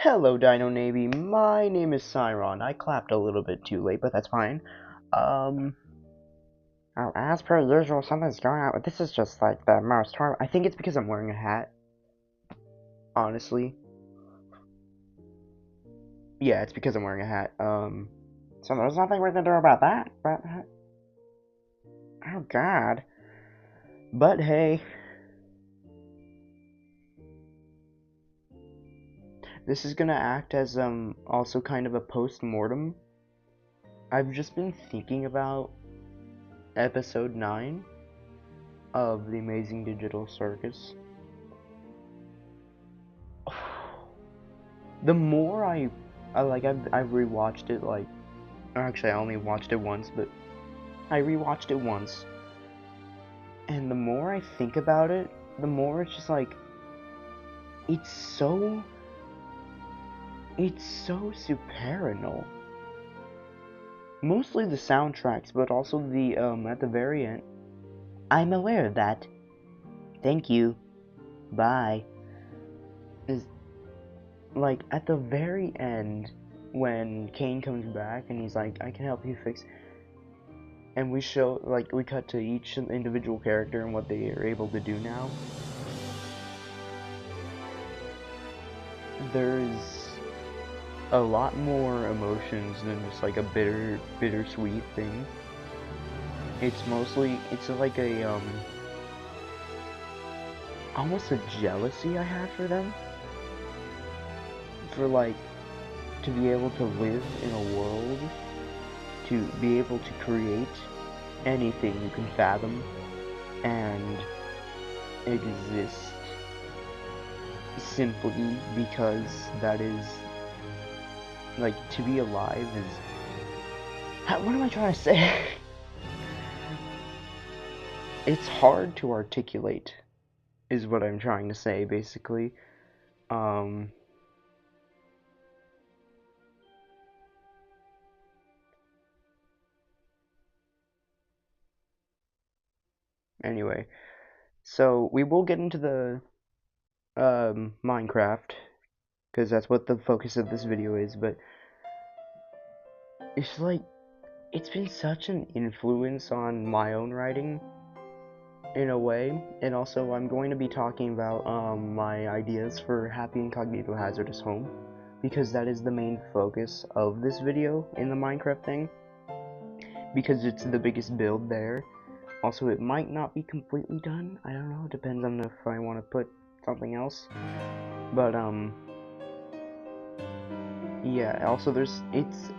Hello, Dino Navy. My name is Cyron. I clapped a little bit too late, but that's fine. Um, as per usual, something's going on. This is just like the most horrible. I think it's because I'm wearing a hat. Honestly, yeah, it's because I'm wearing a hat. So there's nothing we can do about that. But oh God. But hey, this is gonna act as also kind of a post-mortem. I've just been thinking about episode 9 of the Amazing Digital Circus. The more I've rewatched it, like, actually I only watched it once, but I rewatched it once, and the more I think about it, the more it's just like, it's so supernal. Mostly the soundtracks, but also the, at the very end, I'm aware of that. Thank you. Bye. Is, like, at the very end, when Kane comes back and he's like, I can help you fix, and we show, like, we cut to each individual character and what they are able to do now. There's a lot more emotions than just like a bittersweet thing. It's mostly, it's like a, almost a jealousy I have for them. For, like, to be able to live in a world, to be able to create anything you can fathom, and exist simply because that is, like, to be alive is, what am I trying to say? It's hard to articulate, is what I'm trying to say, basically. Anyway, so we will get into the, Minecraft, because that's what the focus of this video is, but it's like, it's been such an influence on my own writing, in a way, and also I'm going to be talking about, my ideas for Happy Incognito Hazardous Home, because that is the main focus of this video in the Minecraft thing, because it's the biggest build there. Also, it might not be completely done, I don't know, it depends on if I want to put something else, but, yeah, also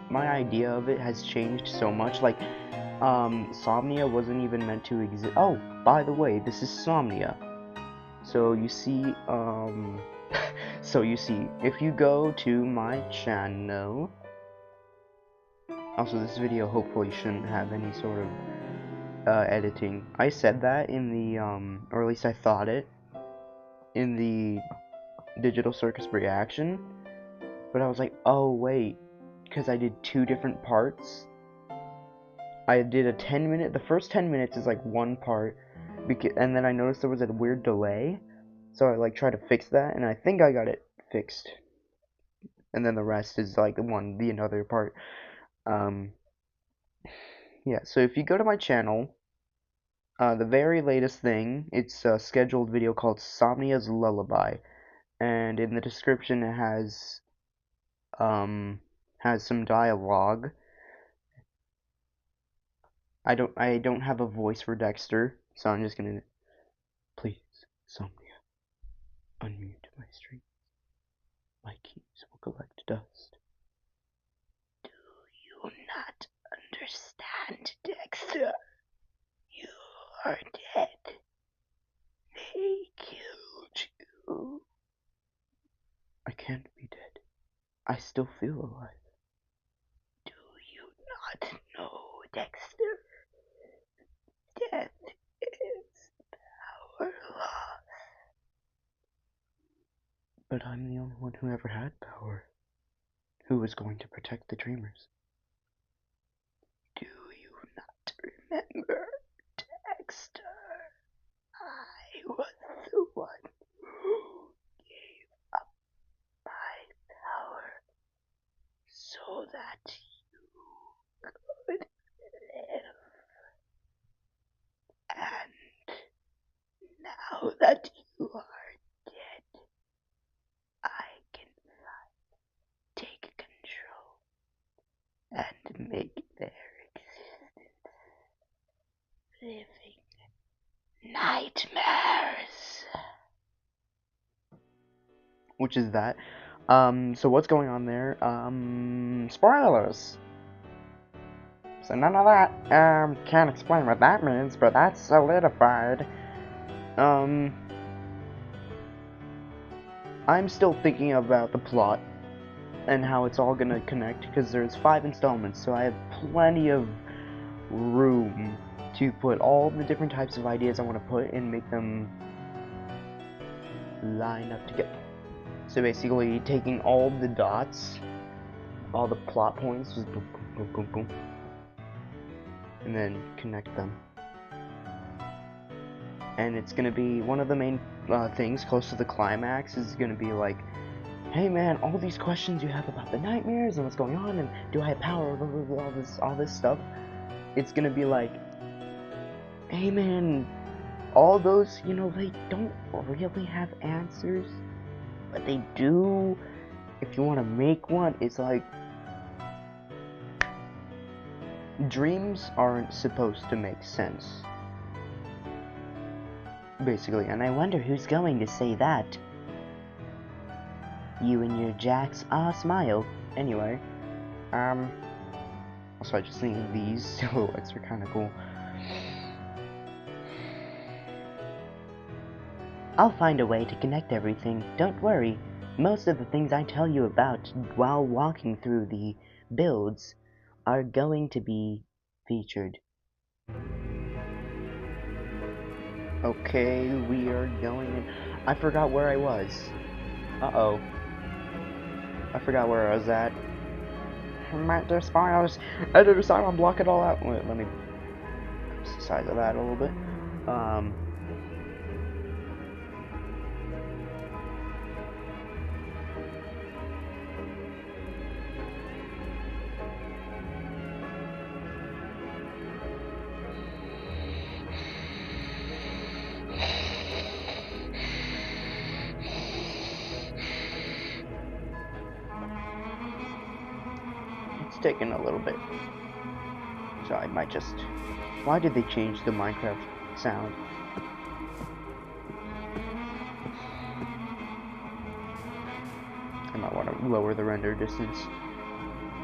my idea of it has changed so much, like, Somnia wasn't even meant to exist. Oh, by the way, this is Somnia. So you see, if you go to my channel, also this video hopefully shouldn't have any sort of, editing. I said that in the, or at least I thought it, in the Digital Circus reaction, but I was like, oh wait, because I did 2 different parts. I did a 10-minute, the first 10 minutes is like one part, and then I noticed there was a weird delay, so I like tried to fix that, and I think I got it fixed. And then the rest is like the another part. Yeah, so if you go to my channel, the very latest thing, it's a scheduled video called Somnia's Lullaby, and in the description it has some dialogue. I don't have a voice for Dexter, so I'm just gonna, please, Somnia, unmute my stream. My keys will collect dust. Do you not understand, Dexter? You are dead. They killed you. I can't be dead. I still feel alive. Do you not know, Dexter? Death is our loss. But I'm the only one who ever had power. Who was going to protect the dreamers? Do you not remember, Dexter? I was the one who gave up my which is that. So what's going on there? Spoilers! So none of that, can't explain what that means, but that's solidified. I'm still thinking about the plot and how it's all gonna connect, because there's 5 installments, so I have plenty of room to put all the different types of ideas I want to put and make them line up together. So basically, taking all the dots, all the plot points, just boom, boom, boom, boom, boom, and then connect them. And it's gonna be one of the main things close to the climax is gonna be like, hey man, all these questions you have about the nightmares and what's going on, and do I have power over all this stuff? It's gonna be like, hey man, all those, you know, they don't really have answers, but they do. If you want to make one, it's like, dreams aren't supposed to make sense, basically. And I wonder who's going to say that. You and your Jack's smile. Anyway, also I just think these silhouettes are kind of cool. I'll find a way to connect everything, don't worry. Most of the things I tell you about while walking through the builds are going to be featured. Okay, we are going in. I forgot where I was. Uh-oh. I forgot where I was at. Might there spoilers. Editor Simon, block it all out. Wait, let me increase the size of that a little bit. Taking a little bit, so I might just. Why did they change the Minecraft sound? I might want to lower the render distance.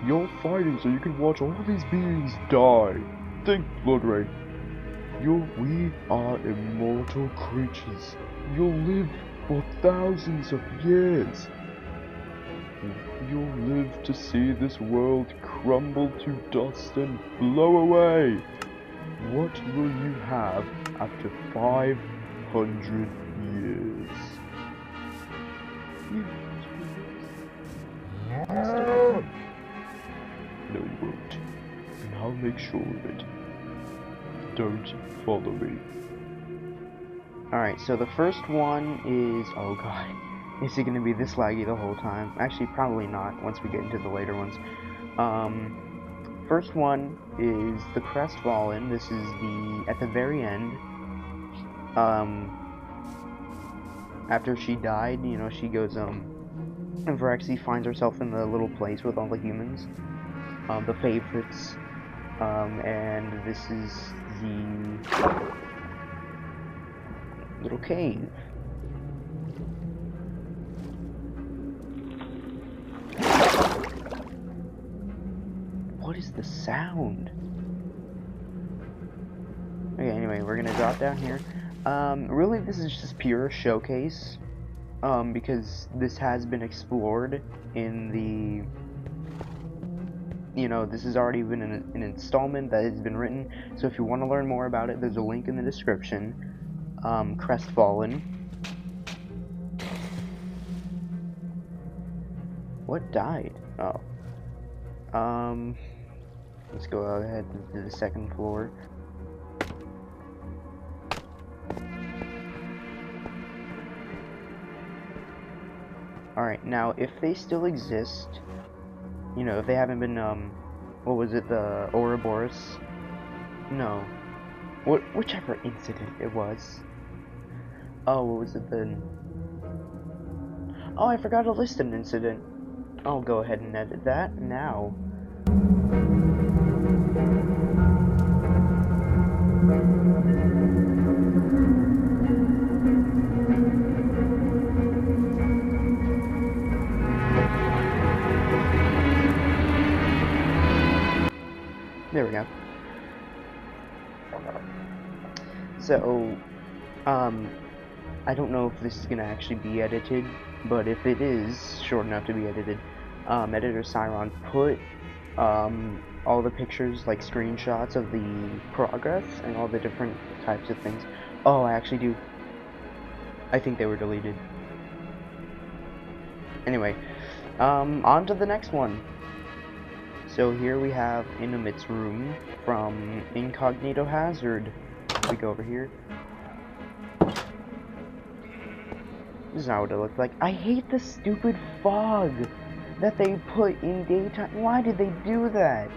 You're fighting so you can watch all these beings die. Think, Blood Rain. We are immortal creatures. You'll live for thousands of years. You'll live to see this world crumble to dust and blow away. What will you have after 500 years? No, you won't. And I'll make sure of it. Don't follow me. Alright, so the first one is... oh god. Is it going to be this laggy the whole time? Actually, probably not, once we get into the later ones. First one is the Crestfallen. This is the... at the very end. After she died, you know, she goes, and Virexie finds herself in the little place with all the humans. The favorites. And this is the... little cave. What is the sound? Okay, anyway, we're gonna drop down here. Really, this is just pure showcase, because this has been explored in the, you know, this has already been an installment that has been written, so if you want to learn more about it, there's a link in the description. Crestfallen. What died? Oh. Let's go ahead to the second floor. Alright, now if they still exist, you know, if they haven't been, what was it, the Ouroboros? No. Whichever incident it was. Oh, what was it then? Oh, I forgot to list an incident. I'll go ahead and edit that now. There we go. So, I don't know if this is gonna actually be edited, but if it is short enough to be edited, editor Psyb0i put all the pictures, like screenshots of the progress and all the different types of things. Oh, I actually do. I think they were deleted. Anyway, on to the next one. So here we have Inamit's room from Incognito Hazard. We go over here. This is not what it looked like. I hate the stupid fog that they put in daytime. Why did they do that?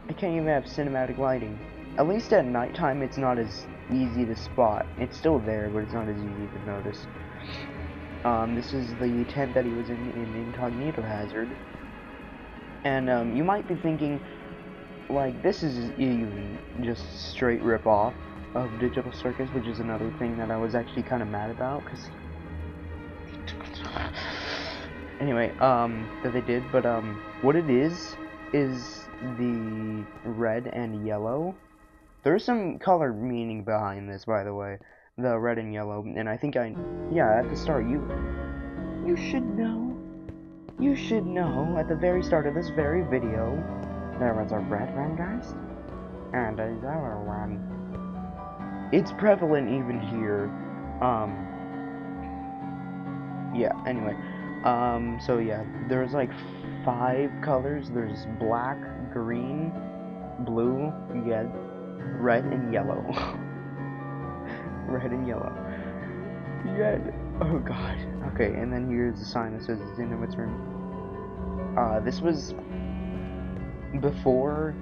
I can't even have cinematic lighting. At least at nighttime it's not as easy to spot. It's still there, but it's not as easy to notice. This is the tent that he was in Incognito Hazard. And you might be thinking, like, this is even just straight rip-off of Digital Circus, which is another thing that I was actually kind of mad about, because... Anyway, that they did, but, what it is the red and yellow. There's some color meaning behind this, by the way. The red and yellow, and I think yeah, at the start, you should know. You should know, at the very start of this very video, there was a red one, guys, and a yellow one. It's prevalent even here. Yeah, anyway. So yeah, there's like 5 colors. There's black, green, blue, red, and yellow. Red and yellow. Red. Oh god. Okay, and then here's the sign that says it's Inamit's room. This was before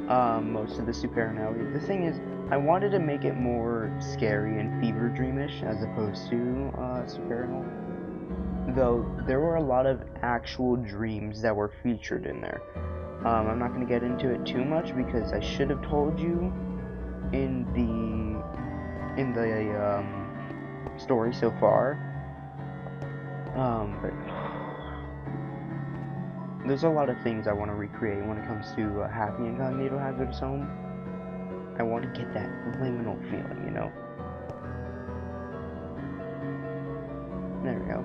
most of the supernality. The thing is, I wanted to make it more scary and fever dreamish as opposed to supernal. Though there were a lot of actual dreams that were featured in there. I'm not going to get into it too much because I should have told you in the story so far. But there's a lot of things I want to recreate when it comes to Happy Incognito Hazard's home. I want to get that liminal feeling, you know? There we go.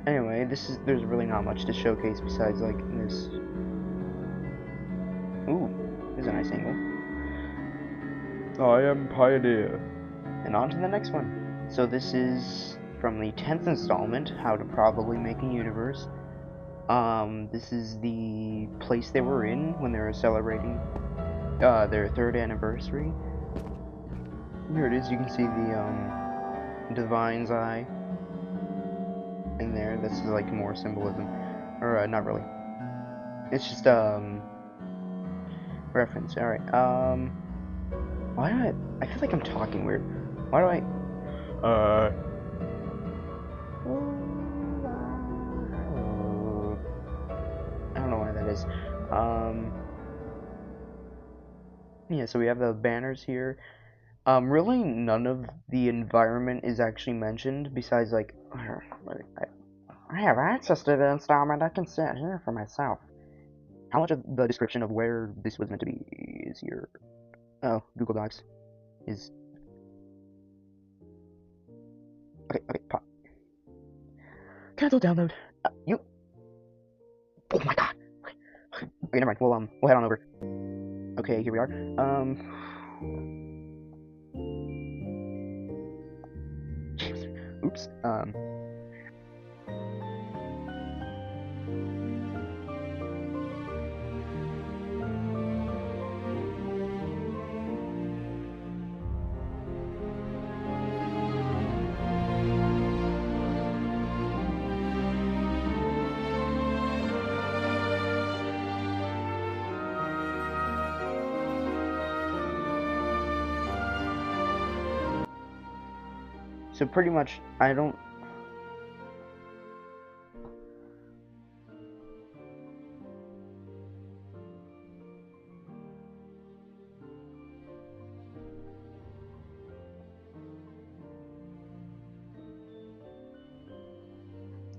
Anyway, there's really not much to showcase besides, like, this. Ooh, this is a nice angle. I am Pioneer. And on to the next one. So this is from the 10th installment, How to Probably Make a Universe. This is the place they were in when they were celebrating their 3rd anniversary. Here it is, you can see the Divine's Eye in there. This is like more symbolism. Or, not really. It's just, reference. Alright, why do I feel like I'm talking weird. Why do I... I don't know why that is. Yeah, so we have the banners here. Really none of the environment is actually mentioned, besides, like, I have access to the installment, I can sit here for myself. How much of the description of where this was meant to be is here? Oh, Google Docs is... Okay, pop. Cancel download. You... Oh my god! Okay, never mind, we'll head on over. Okay, here we are. Oops, so pretty much, I don't...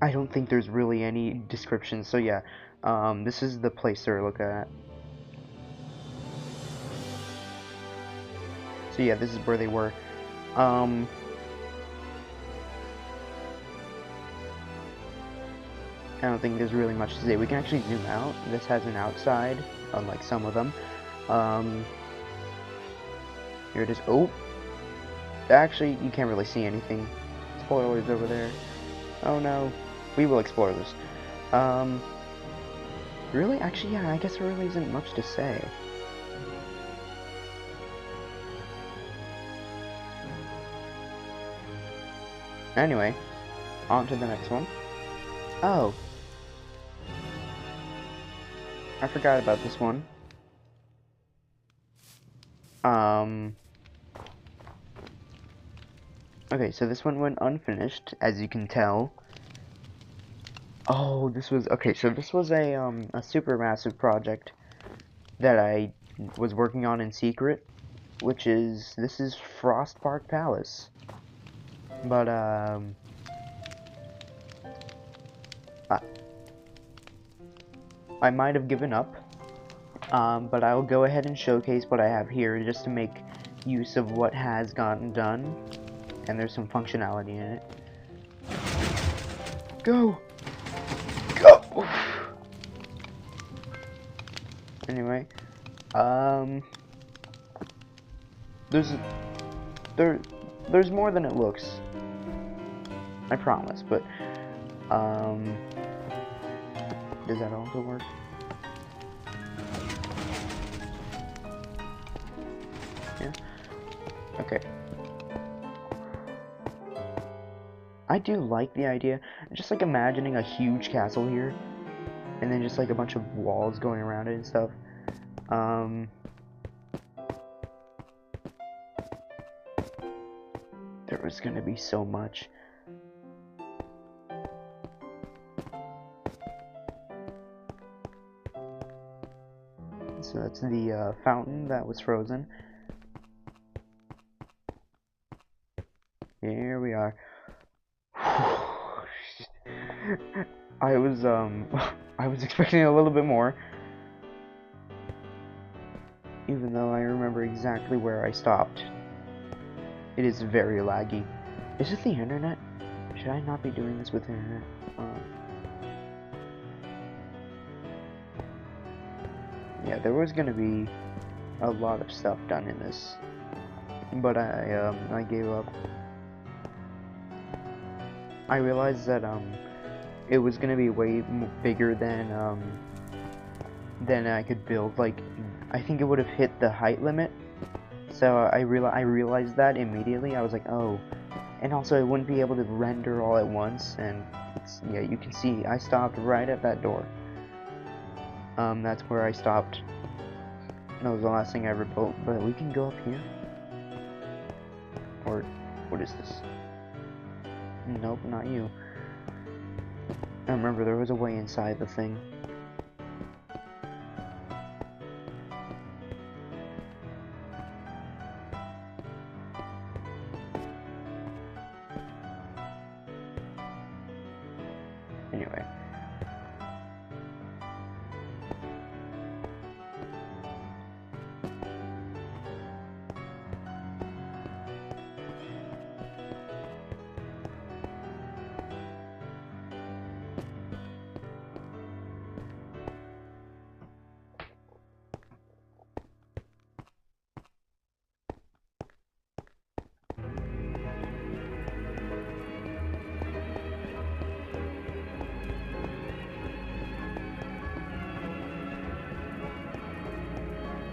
I don't think there's really any description, so yeah, this is the place to look at. So yeah, this is where they were. I don't think there's really much to say. We can actually zoom out. This has an outside, unlike some of them. Here it is. Oh! Actually, you can't really see anything. Spoilers over there. Oh no. We will explore this. Really? Actually, yeah, I guess there really isn't much to say. Anyway, on to the next one. Oh. I forgot about this one. Okay, so this one went unfinished, as you can tell. Oh, this was, okay, so this was a super massive project that I was working on in secret, which is, this is Frost Park Palace. But, I might have given up, but I'll go ahead and showcase what I have here just to make use of what has gotten done, and there's some functionality in it. Go! Go! Anyway, there's more than it looks. I promise, but, does that also work? Yeah? Okay. I do like the idea, just like imagining a huge castle here, and then just like a bunch of walls going around it and stuff. There was gonna be so much. So that's the fountain that was frozen. Here we are. I was I was expecting a little bit more, even though I remember exactly where I stopped. It is very laggy. Is it the internet? Should I not be doing this with internet? Yeah, there was gonna be a lot of stuff done in this, but I gave up. I realized that it was gonna be way bigger than I could build. Like, I think it would have hit the height limit. So I realized that immediately. I was like, oh, and also I wouldn't be able to render all at once. And yeah, you can see I stopped right at that door. That's where I stopped. That was the last thing I ever built. But we can go up here. Or what is this? Nope, not you. I remember there was a way inside the thing. Anyway.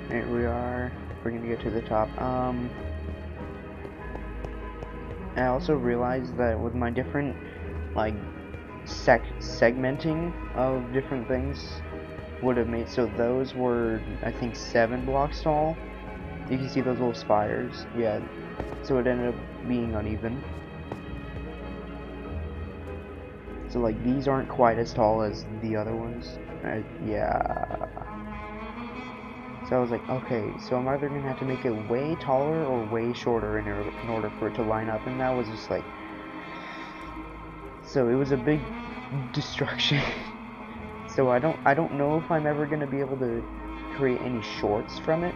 Here we are. We're gonna get to the top. I also realized that with my different, like, segmenting of different things would have made, so those were, I think, 7 blocks tall. You can see those little spires. Yeah, so it ended up being uneven. So, like, these aren't quite as tall as the other ones. Yeah. So I was like, okay, so I'm either gonna have to make it way taller or way shorter in order for it to line up, and that was just like, so it was a big destruction. So I don't know if I'm ever gonna be able to create any shorts from it,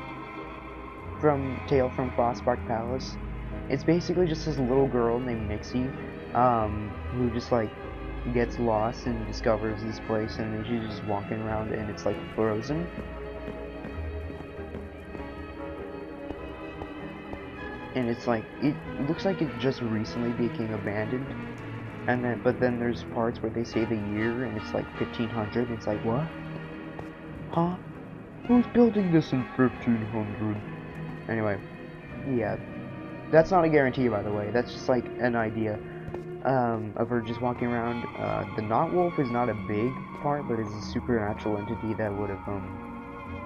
from Tale from Frostbark Palace. It's basically just this little girl named Nixie, who just like gets lost and discovers this place, and then she's just walking around and it's like frozen. And it's like, it looks like it just recently became abandoned. And then, but then there's parts where they say the year and it's like 1500. It's like, what? Huh? Who's building this in 1500? Anyway, yeah. That's not a guarantee, by the way. That's just like an idea of her just walking around. The Knot Wolf is not a big part, but is a supernatural entity that would have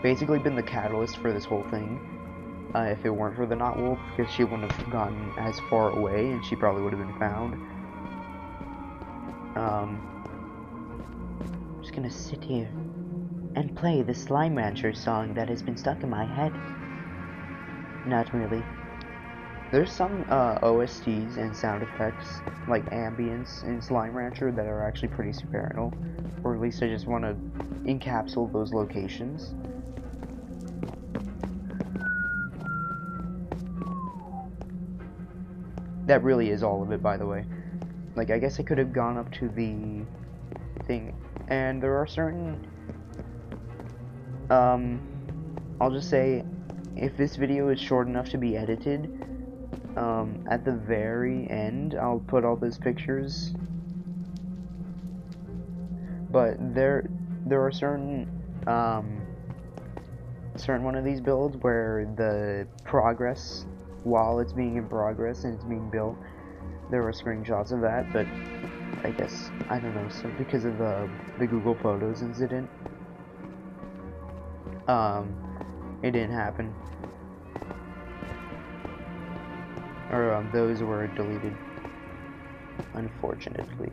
basically been the catalyst for this whole thing. If it weren't for the Knot Wolf, because she wouldn't have gotten as far away, and she probably would have been found. I'm just gonna sit here and play the Slime Rancher song that has been stuck in my head. Not really. There's some OSTs and sound effects, like ambience in Slime Rancher, that are actually pretty supernal, or at least I just want to encapsulate those locations. That really is all of it, by the way. Like, I guess I could have gone up to the thing, and there are certain, I'll just say, if this video is short enough to be edited, at the very end, I'll put all those pictures, but there are certain one of these builds where the progress, while it's being in progress and it's being built, there were screenshots of that, but I guess, I don't know, so because of the Google Photos incident, it didn't happen. Or, those were deleted, unfortunately.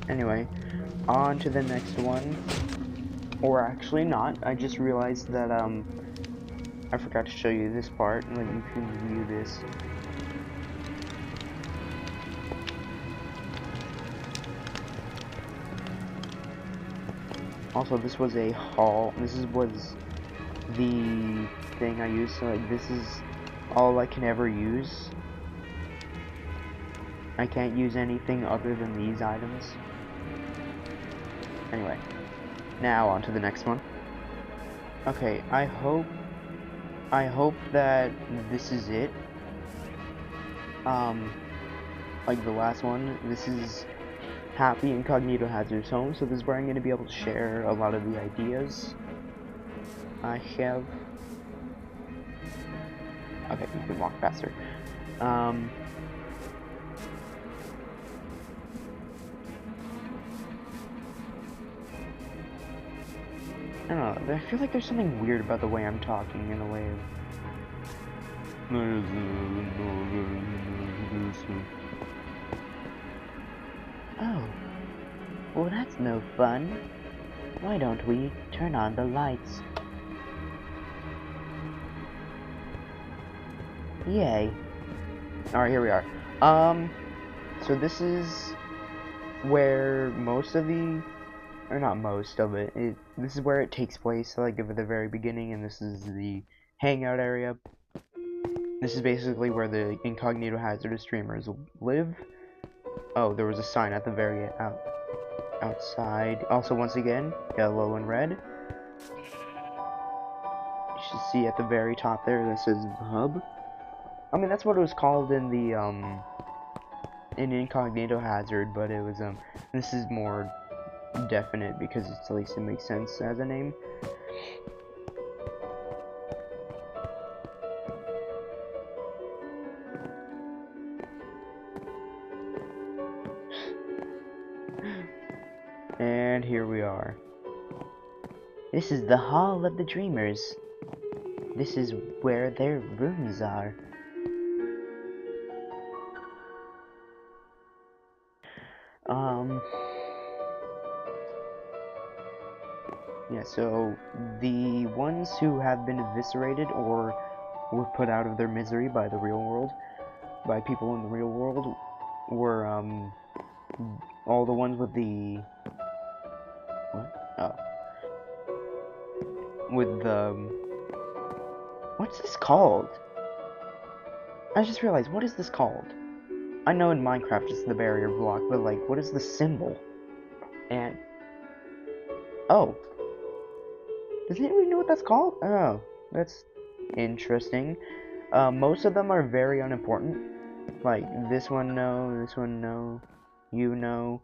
Anyway, on to the next one. Or actually not, I just realized that, I forgot to show you this part, like, you can view this. Also, this was a haul. This was the thing I used. So, like, this is all I can ever use. I can't use anything other than these items. Anyway, now on to the next one. Okay, I hope that this is it. Like the last one, this is Happy Incognito Hazard's home, so this is where I'm going to be able to share a lot of the ideas I have. Okay, you can walk faster. I don't know, I feel like there's something weird about the way I'm talking in a way of... Oh, well that's no fun. Why don't we turn on the lights? Yay. Alright, here we are. So this is where most of the, or not most of it, this is where it takes place, like at the very beginning, and this is the hangout area. This is basically where the Incognito Hazardous streamers live. Oh, there was a sign at the very outside. Also, once again, yellow and red. You should see at the very top there that says the hub. I mean, that's what it was called in the in Incognito Hazard, but it was this is more definite because it's, at least it makes sense as a name. And here we are. This is the Hall of the Dreamers. This is where their rooms are. Yeah, so the ones who have been eviscerated or were put out of their misery by the real world, by people in the real world, were all the ones with the what? Oh, with the what's this called? I just realized, what is this called? I know in Minecraft it's the barrier block, but like, what is the symbol? And oh, does anybody know what that's called? Oh, that's interesting. Most of them are very unimportant. Like, this one, no, this one, no, you know.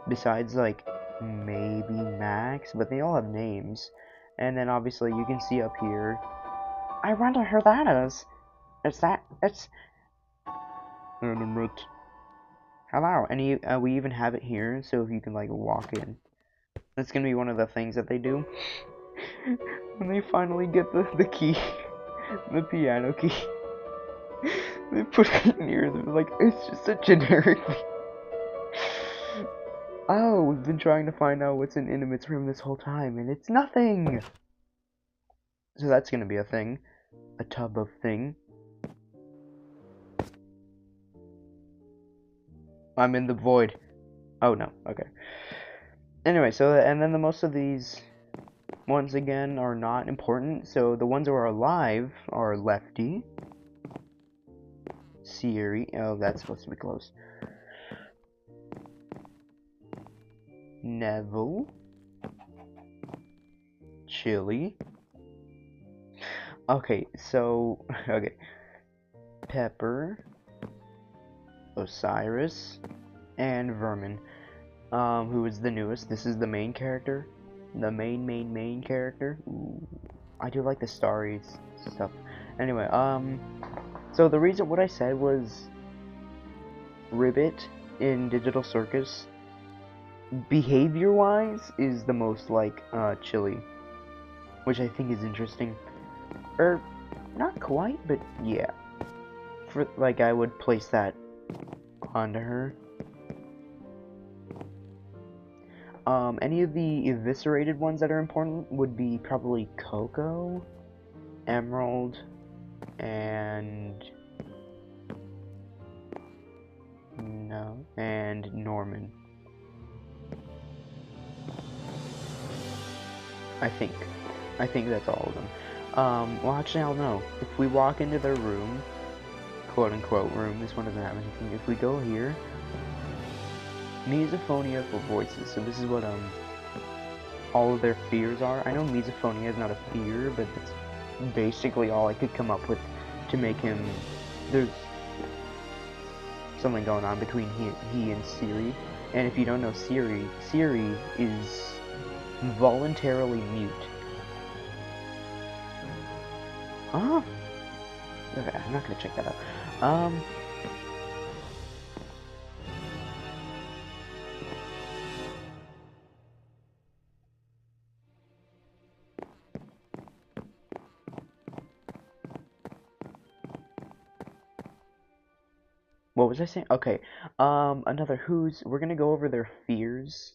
Besides, like, maybe Max, but they all have names. And then, obviously, you can see up here. I wonder who that is. It's... Hello, and we even have it here, so if you can, like, walk in. That's gonna be one of the things that they do. When they finally get the key, the piano key, they put it near them, like, it's just a generic thing. Oh, we've been trying to find out what's in Intimate's room this whole time, and it's nothing! So that's gonna be a thing. A tub of thing. I'm in the void. Oh no, okay. Anyway, so, and then most of these, once again, are not important. So the ones who are alive are Lefty, Siri, oh, that's supposed to be close. Neville, Chili. Okay, so, okay. Pepper, Osiris, and Vermin, who is the newest. This is the main character. The main character. Ooh, I do like the starry stuff. Anyway, so the reason what I said was Ribbit in Digital Circus, behavior-wise, is the most like Chili, which I think is interesting. Or not quite, but yeah. For like, I would place that onto her. Any of the eviscerated ones that are important would be probably Coco, Emerald, and Norman. I think that's all of them. Well, actually, I don't know. If we walk into their room, quote-unquote room, this one doesn't have anything. If we go here, misophonia for voices. So this is what all of their fears are. I know misophonia is not a fear, but that's basically all I could come up with to make him. There's something going on between he and Siri. And if you don't know Siri is voluntarily mute. Huh? Okay, I'm not gonna check that out. What was I saying? Okay, we're gonna go over their fears,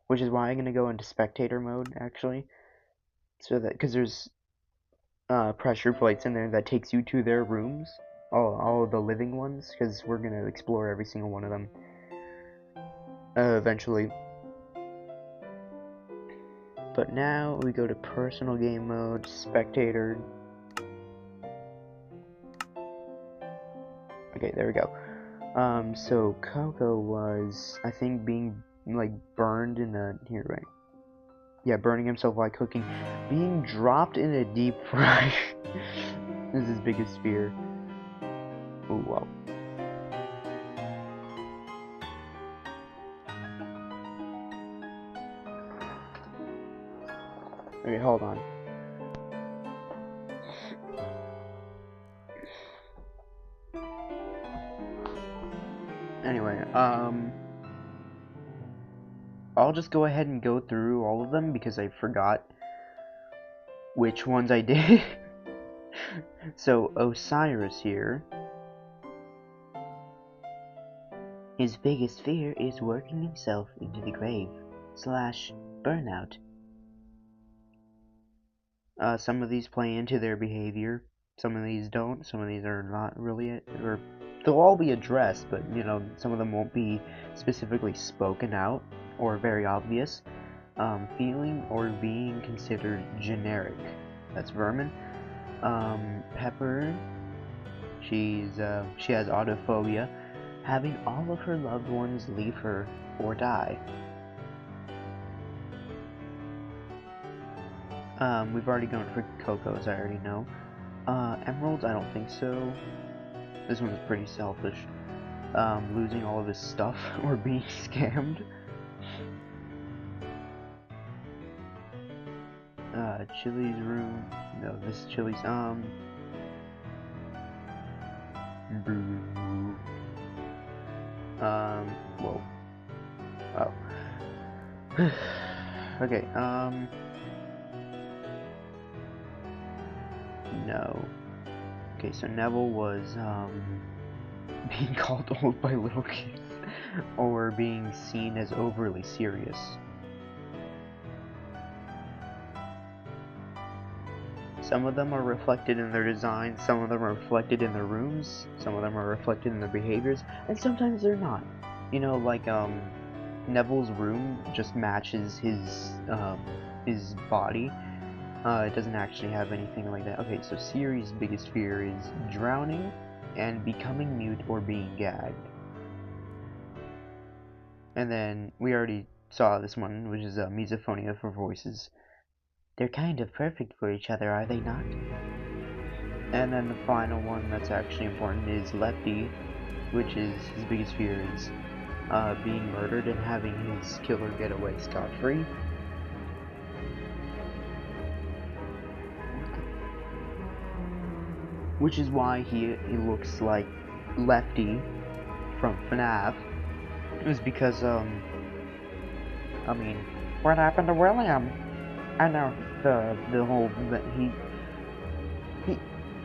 which is why I'm gonna go into spectator mode, actually. So that, because there's pressure plates in there that takes you to their rooms, all of the living ones, because we're gonna explore every single one of them eventually. But now we go to personal game mode, spectator. Okay, there we go. So Coco was, I think, being like burned in a right? Yeah, burning himself while cooking, being dropped in a deep fryer. This is his biggest fear. Oh wow. Okay, hold on. Anyway, I'll just go ahead and go through all of them because I forgot which ones I did. So, Osiris here. His biggest fear is working himself into the grave / burnout. Some of these play into their behavior, some of these don't, some of these are not really, or they'll all be addressed, but you know, some of them won't be specifically spoken out or very obvious. Feeling or being considered generic. That's vermin. Pepper, she has autophobia, having all of her loved ones leave her or die. We've already gone for Coco's, I already know. Emeralds, I don't think so. This one's pretty selfish. Losing all of his stuff or being scammed. Chili's room. No, this is Chili's, whoa. Oh. Okay, no. Okay, so Neville was, being called old by little kids, or being seen as overly serious. Some of them are reflected in their designs, some of them are reflected in their rooms, some of them are reflected in their behaviors, and sometimes they're not. You know, like, Neville's room just matches his body. It doesn't actually have anything like that. Okay, so Siri's biggest fear is drowning and becoming mute or being gagged. And then we already saw this one, which is misophonia for voices. They're kind of perfect for each other, are they not? And then the final one that's actually important is Lefty, which is his biggest fear is being murdered and having his killer get away scot-free. Which is why he looks like Lefty from FNAF. It was because, I mean, what happened to William? I know, the whole, that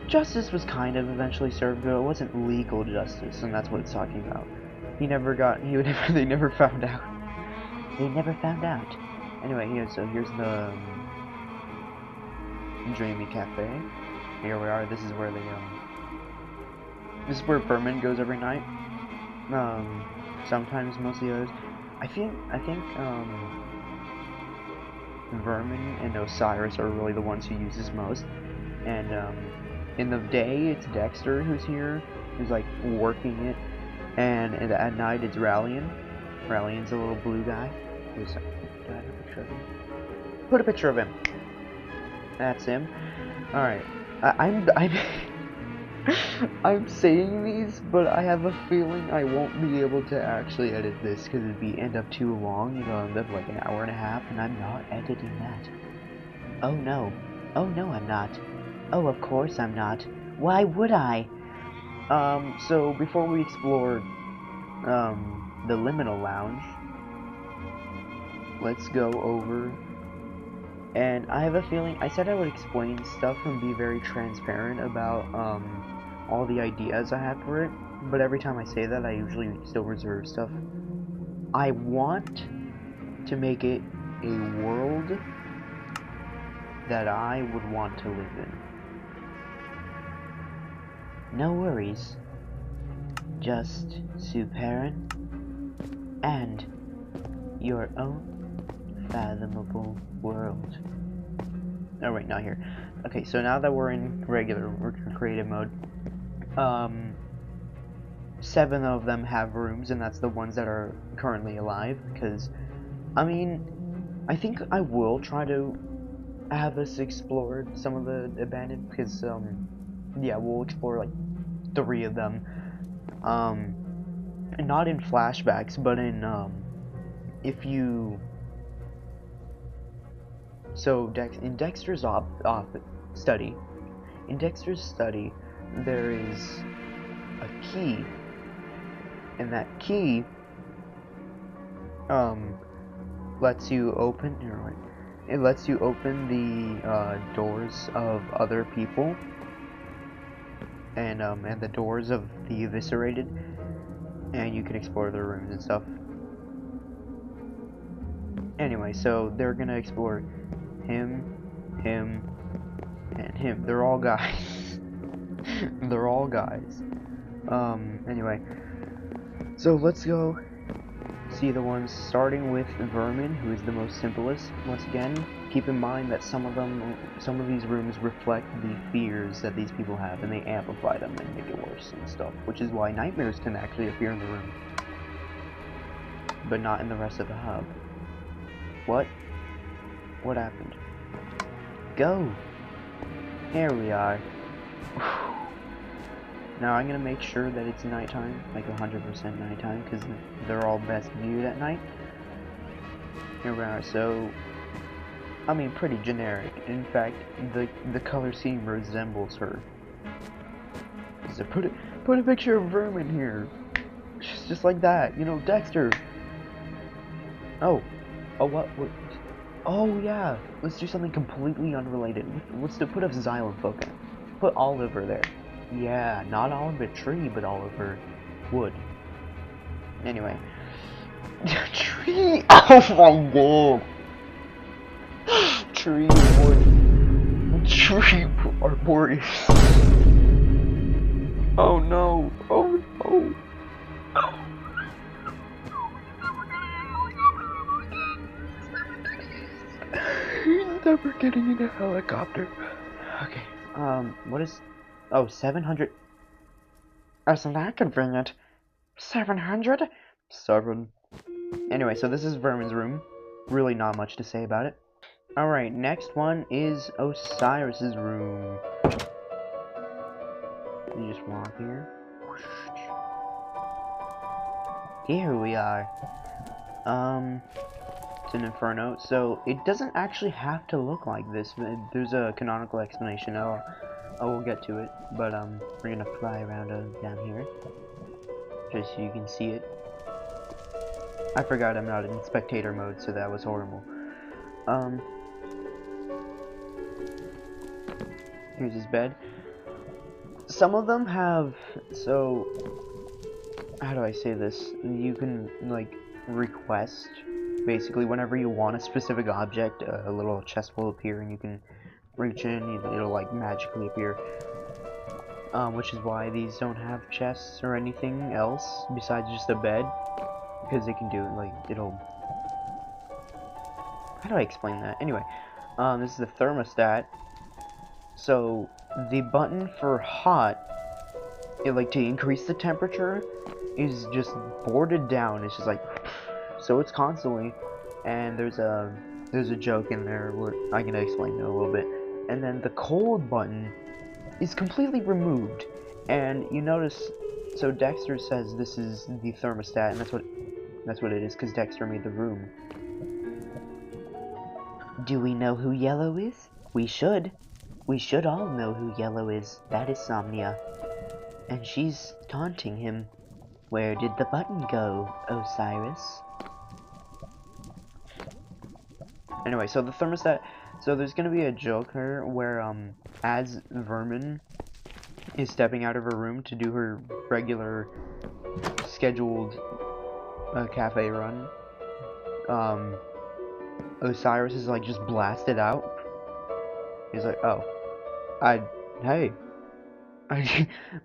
justice was kind of eventually served, but it wasn't legal justice, and that's what it's talking about. They never found out. They never found out. Anyway, here's the Dreamy Cafe. Here we are. This is where this is where Berman goes every night. Sometimes mostly others. I think Vermin and Osiris are really the ones who use this most. And in the day it's Dexter who's here, who's like working it, and at night it's Rallian. Rallian's a little blue guy. Do I have a picture of him? Put a picture of him. That's him. All right. I'm saying these, but I have a feeling I won't be able to actually edit this because it'd end up too long. You know, end up like an hour and a half, and I'm not editing that. Oh no, I'm not. Oh, of course I'm not. Why would I? So before we explore the Liminal Lounge, let's go over. And I have a feeling, I said I would explain stuff and be very transparent about all the ideas I have for it, but every time I say that I usually still reserve stuff. I want to make it a world that I would want to live in. No worries, just Psyb0i and your own fathomable world. Oh wait, not here. Okay, so now that we're in creative mode, 7 of them have rooms, and that's the ones that are currently alive, because, I mean, I think I will try to have us explore some of the abandoned, because, yeah, we'll explore, like, 3 of them, and not in flashbacks, but in, if you... So, in Dexter's study, there is a key, and that key, lets you open, it lets you open the, doors of other people, and the doors of the eviscerated, and you can explore their rooms and stuff. Anyway, so they're gonna explore him, him, and him. They're all guys. They're all guys. Anyway, so let's go see the ones starting with Vermin, who is the most simplest. Once again, keep in mind that some of these rooms reflect the fears that these people have, and they amplify them and make it worse and stuff, which is why nightmares can actually appear in the room, but not in the rest of the hub. What? What happened? Go! Here we are. Now I'm gonna make sure that it's nighttime, like 100% nighttime, because they're all best viewed at night. Here we are. So, I mean, pretty generic. In fact, the color scheme resembles her. So put a picture of Vermin here, just like that. You know, Dexter. Oh, what? Oh yeah, let's do something completely unrelated. Let's put a xylem folk in. Put Oliver there. Yeah, not Oliver tree, but Oliver wood. Anyway. Tree! Oh my god! Tree wood. Tree arboreus. Oh no! Oh no! He's never getting in a helicopter. Okay, what is... Oh, 700... Isn't that convenient? 700? 7. Anyway, so this is Vermin's room. Really not much to say about it. Alright, next one is Osiris's room. You just walk here. Here we are. It's an inferno, so it doesn't actually have to look like this. There's a canonical explanation. I will get to it, but we're gonna fly around down here, just so you can see it. I forgot I'm not in spectator mode, so that was horrible. Here's his bed. Some of them have, so how do I say this? You can like request, basically whenever you want a specific object, a little chest will appear, and you can reach in, it'll like magically appear. Which is why these don't have chests or anything else besides just a bed, because they can do it, like, it'll... How do I explain that? Anyway, this is the thermostat. So, the button for hot, like to increase the temperature, is just boarded down. It's just like, so it's constantly, and there's a joke in there where I'm gonna explain it a little bit. And then the cold button is completely removed, and you notice, so Dexter says this is the thermostat, and that's what it is, because Dexter made the room. Do we know who Yellow is? We should. We should all know who Yellow is. That is Somnia. And she's taunting him. Where did the button go, Osiris? Anyway, so the thermostat, so there's gonna be a joke here where, as Vermin is stepping out of her room to do her regular scheduled cafe run, Osiris is like just blasted out. He's like, oh, hey,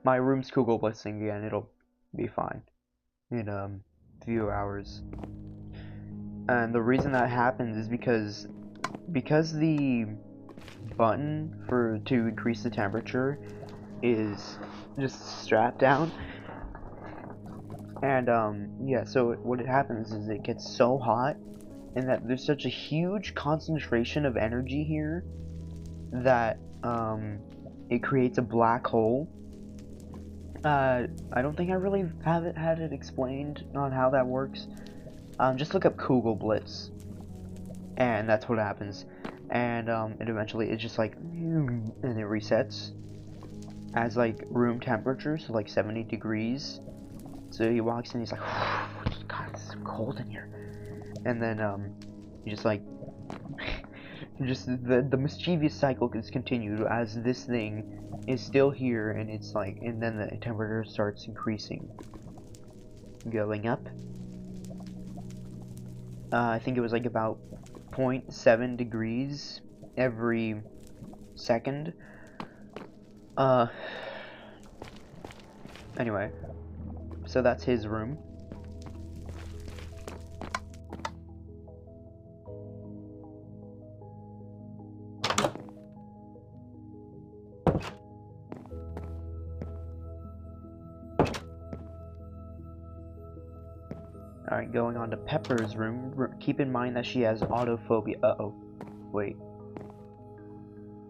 my room's Google blessing again, it'll be fine in a few hours. And the reason that happens is because the button to increase the temperature is just strapped down, and yeah, so what happens is it gets so hot, and that there's such a huge concentration of energy here that it creates a black hole. I don't think I really had it explained on how that works. Just look up Kugel Blitz, and that's what happens. And eventually it's just like, and it resets as like room temperature, so like 70 degrees. So he walks in, he's like, God, it's so cold in here. And then you just like, just the mischievous cycle is continued as this thing is still here, and it's like, and then the temperature starts increasing, going up, I think it was like about 0.7 degrees every second. Anyway, so that's his room. Alright, going on to Pepper's room. Keep in mind that she has autophobia. Uh-oh. Wait.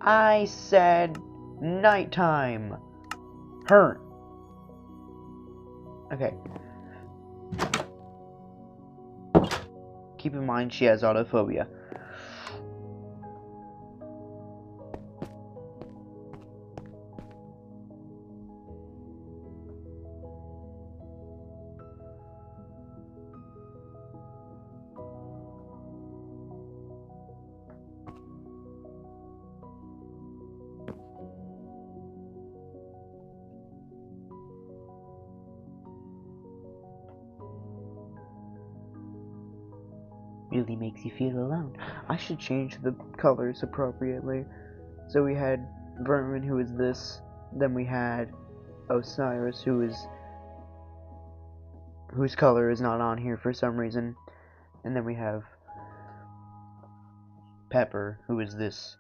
I said nighttime. Her. Okay. Keep in mind she has autophobia. Really makes you feel alone. I should change the colors appropriately. So we had Vermin, who is this. Then we had Osiris, whose color is not on here for some reason. And then we have Pepper, who is this.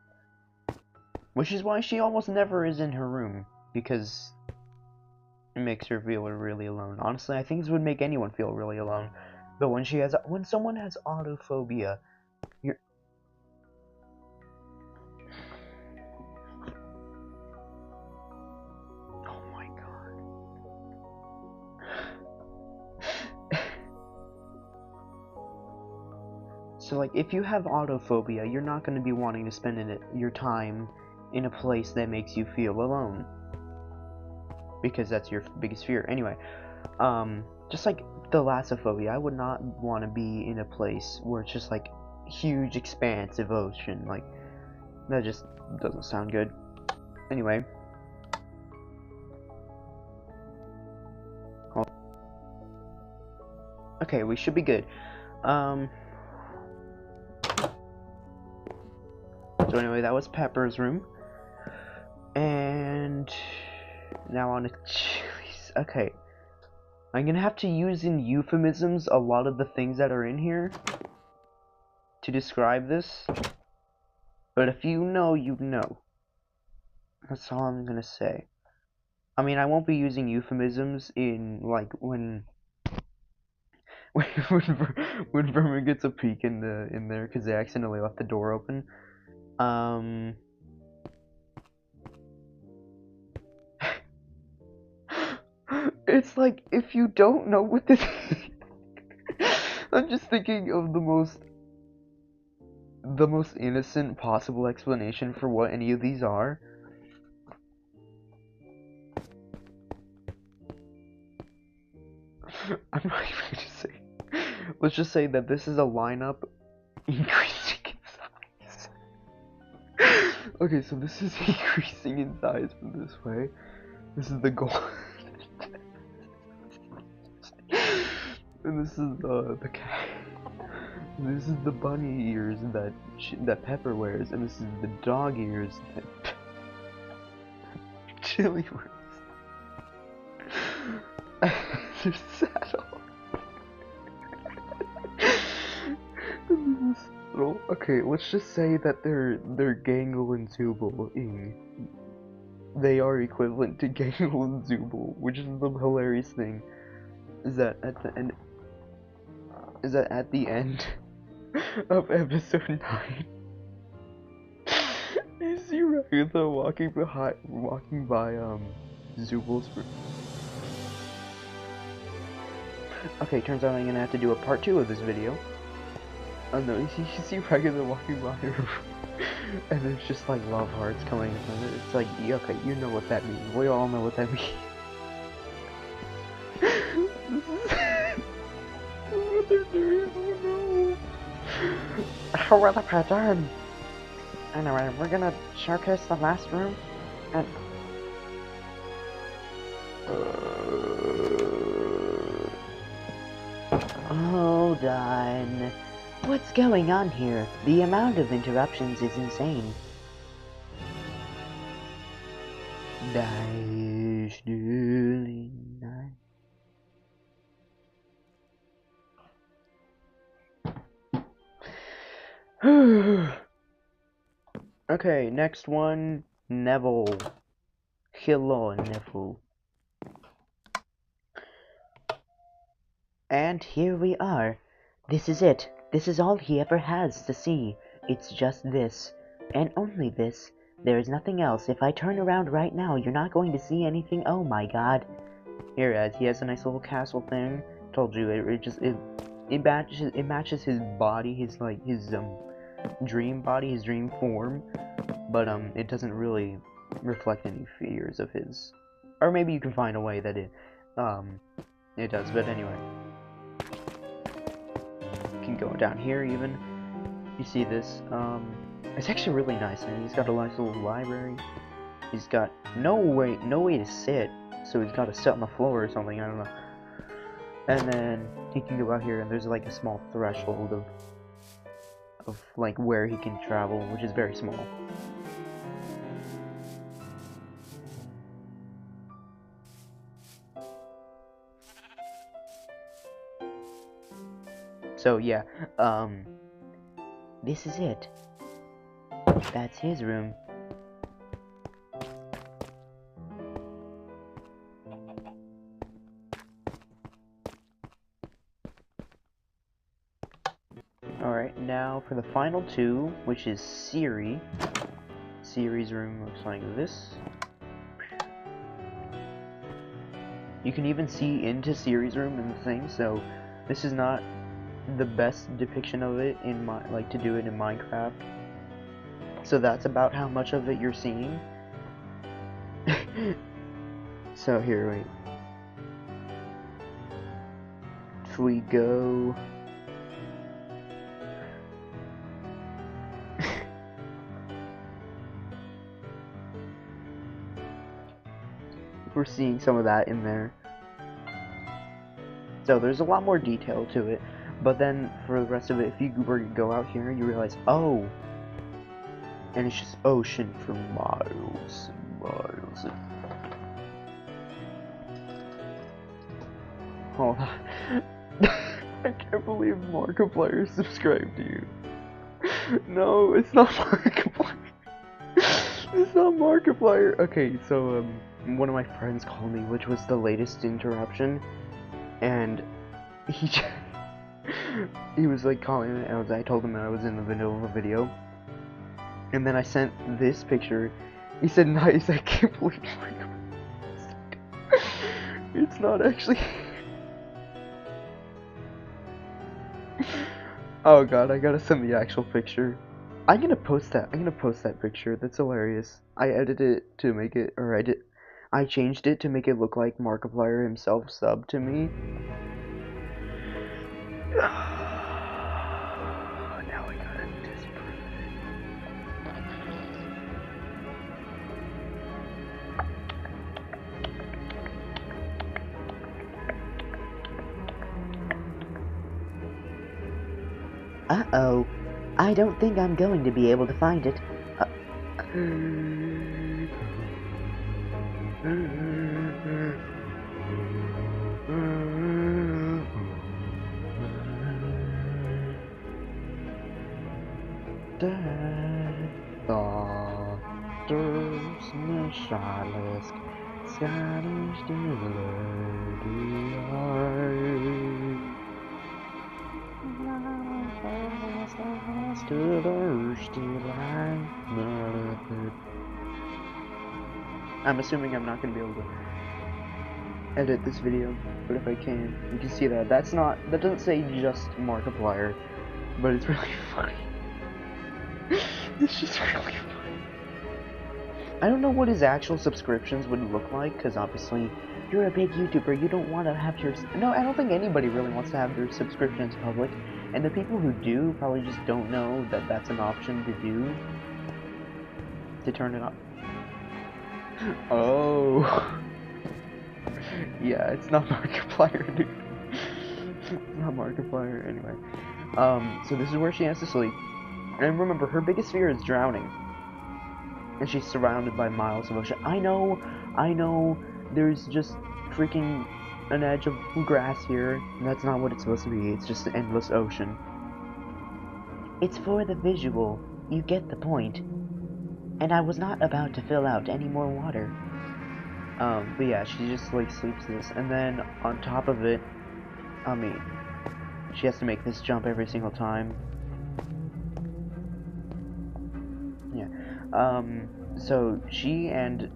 Which is why she almost never is in her room, because it makes her feel really alone. Honestly, I think this would make anyone feel really alone. But when someone has autophobia, you're... Oh my god. So, like, if you have autophobia, you're not going to be wanting to spend your time in a place that makes you feel alone. Because that's your biggest fear. Anyway, just like thalassophobia, I would not want to be in a place where it's just like huge expanse of ocean. Like, that just doesn't sound good. Anyway. Okay, we should be good. So anyway, that was Pepper's room. And now on to Chili's. Okay. I'm gonna have to use in euphemisms a lot of the things that are in here to describe this. But if you know, you know. That's all I'm gonna say. I mean, I won't be using euphemisms in, like, when Vermin gets a peek in there because they accidentally left the door open. It's like, if you don't know what this I'm just thinking of the most innocent possible explanation for what any of these are. I'm not even gonna say. Let's just say that this is a lineup increasing in size. Okay, so this is increasing in size from this way. This is the goal. And this is the cat. This is the bunny ears that Pepper wears, and this is the dog ears that Chili wears. Their saddle. And this little, okay, let's just say that they're Gangle and Zooble they are equivalent to Gangle and Zooble, which is the hilarious thing. Is that at the end of episode 9, you see Ragutha walking by Zooble's room. Okay, turns out I'm gonna have to do a part 2 of this video. Oh no, you see Ragutha walking by her room, and there's just like love hearts coming from it. It's like, okay, you know what that means. We all know what that means. What they're doing, oh no. What have I done? Anyway, we're gonna showcase the last room, and hold on. What's going on here? The amount of interruptions is insane. Okay, next one, Neville. Hello, Neville. And here we are. This is it. This is all he ever has to see. It's just this. And only this. There is nothing else. If I turn around right now, you're not going to see anything. Oh my god. Here, he has a nice little castle thing. Told you, it matches his body, his dream body, his dream form. But, it doesn't really reflect any fears of his. Or maybe you can find a way that it does, but anyway. You can go down here even. You see this, it's actually really nice, and he's got a nice little library. He's got no way to sit, so he's got to sit on the floor or something, I don't know. And then he can go out here, and there's like a small threshold of like where he can travel, which is very small. So yeah, this is it. That's his room. Alright, now for the final two, which is Psyb0i. Psyb0i's room looks like this. You can even see into Psyb0i's room in the thing, so this is not the best depiction of it in to do it in Minecraft. So that's about how much of it you're seeing. So here, wait. If we go we're seeing some of that in there. So there's a lot more detail to it. But then, for the rest of it, if you were to go out here, you realize, oh, and it's just ocean for miles and miles. Hold on. I can't believe Markiplier subscribed to you. No, it's not Markiplier. It's not Markiplier. Okay, so, one of my friends called me, which was the latest interruption, and he was like calling it, and I told him that I was in the middle of a video, and then I sent this picture. He said, "Nice." I can't believe it's not actually. Oh god, I gotta send the actual picture. I'm gonna post that picture. That's hilarious. I edited it to make it, I changed it to make it look like Markiplier himself subbed to me. Now I gotta disprove it. Uh-oh. I don't think I'm going to be able to find it. I'm assuming I'm not going to be able to edit this video, but if I can, you can see that. That doesn't say just Markiplier, but it's really funny. It's just really funny. I don't know what his actual subscriptions would look like, because obviously, you're a big YouTuber, you don't want to have your... No, I don't think anybody really wants to have their subscriptions public, and the people who do probably just don't know that that's an option to do, to turn it off. Oh. Yeah, it's not Markiplier, dude. It's not Markiplier, anyway. So this is where she has to sleep. And remember, her biggest fear is drowning. And she's surrounded by miles of ocean. I know, there's just freaking an edge of grass here. And that's not what it's supposed to be. It's just an endless ocean. It's for the visual. You get the point. And I was not about to fill out any more water. But yeah, she just like sleeps this, and then on top of it, I mean, she has to make this jump every single time. Yeah. So she and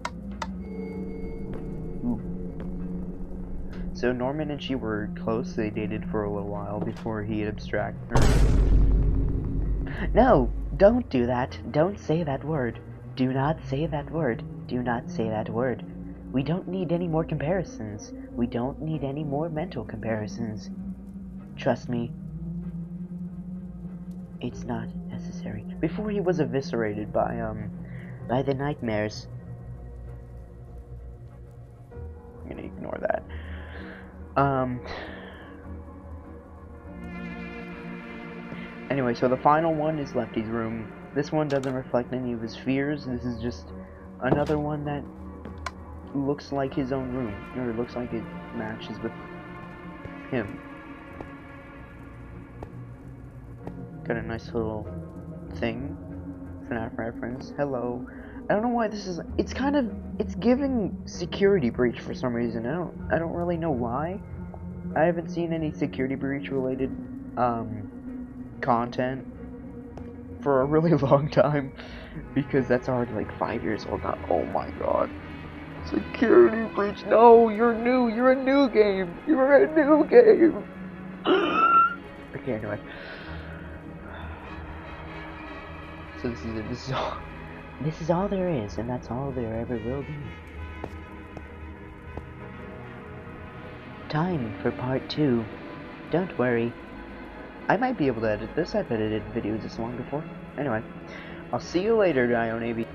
so Norman and she were close. They dated for a little while before he'd abstract her. No, don't do that. Don't say that word. Do not say that word. Do not say that word. We don't need any more comparisons. We don't need any more mental comparisons. Trust me. It's not necessary. Before he was eviscerated by the nightmares. I'm gonna ignore that. Anyway, so the final one is Lefty's room. This one doesn't reflect any of his fears. This is just another one that looks like his own room, or it looks like it matches with him. Got a nice little thing, FNAF reference. Hello. I don't know why this is. It's giving security breach for some reason. I don't really know why. I haven't seen any security breach related content for a really long time, because that's already like 5 years old now. Oh my god. Security breach. No, you're new. You're a new game. You're a new game. Okay, anyway. So this is it. This is all. This is all there is, and that's all there ever will be. Time for part 2. Don't worry. I might be able to edit this. I've edited videos this long before. Anyway, I'll see you later, Dione.